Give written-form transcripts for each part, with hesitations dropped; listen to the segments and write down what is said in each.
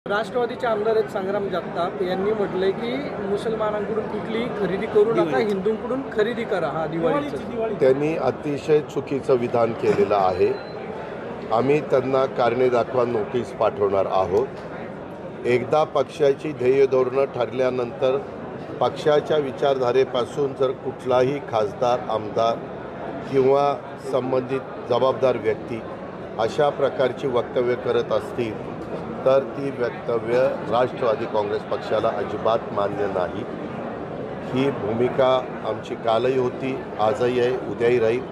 राष्ट्रवादीचे आमदार आहेत संग्राम जगताप यांनी म्हटलंय की मुसलमानांकडून कुठलीही खरेदी करू नका, हिंदूंकडून खरेदी करा. हा दिवाळीची त्यांनी अतिशय चुकीचं विधान केलेलं आहे. आम्ही त्यांना कारणे दाखवा नोटीस पाठवणार आहोत. एकदा पक्षाची ध्येय धोरणं ठरल्यानंतर पक्षाच्या विचारधारेपासून जर कुठलाही खासदार, आमदार किंवा संबंधित जबाबदार व्यक्ती अशा प्रकारची वक्तव्य करत असतील तर ती वक्तव्य राष्ट्रवादी काँग्रेस पक्षाला अजिबात मान्य नाही. ही भूमिका आमची कालही होती, आजही आहे, उद्याही राहील.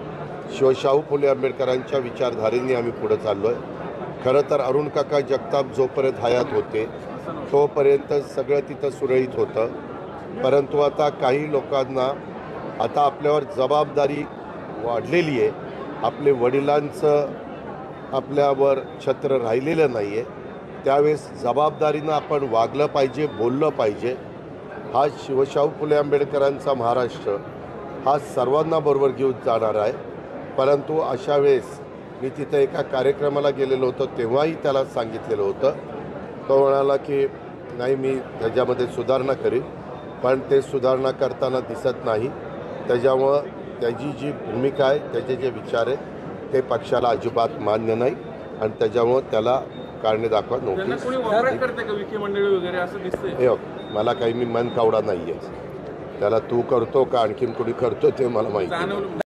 शाहू फुले आंबेडकरांच्या विचारधारेने आम्ही पुढे चाललो आहे. खरं तर अरुण काका जगताप जोपर्यंत हयात होते तोपर्यंत सगळं तिथं सुरळीत होतं. परंतु आता काही लोकांना आता आपल्यावर जबाबदारी वाढलेली आहे. आपले वडिलांचं आपल्यावर छत्र राहिलेलं नाही आहे. त्यावेळेस जबाबदारीनं आपण वागलं पाहिजे, बोललं पाहिजे. हा शाहू फुले आंबेडकरांचा महाराष्ट्र हा सर्वांना बरोबर घेऊन जाणार आहे. परंतु अशा वेळेस मी तिथं एका कार्यक्रमाला गेलेलो होतो, तेव्हाही त्याला सांगितलेलं होतं. तो म्हणाला की नाही, मी त्याच्यामध्ये सुधारणा करीन, पण ते सुधारणा करताना दिसत नाही. त्याच्यामुळं त्याची जी भूमिका आहे, त्याचे जे विचार आहेत ते पक्षाला अजिबात मान्य नाही आणि त्याच्यामुळं त्याला कारणे दाखवा नोटीस. मला काही मी मन कावडा नाही आहे. त्याला तू करतो का आणखीन कोणी करतो ते मला माहिती नाही.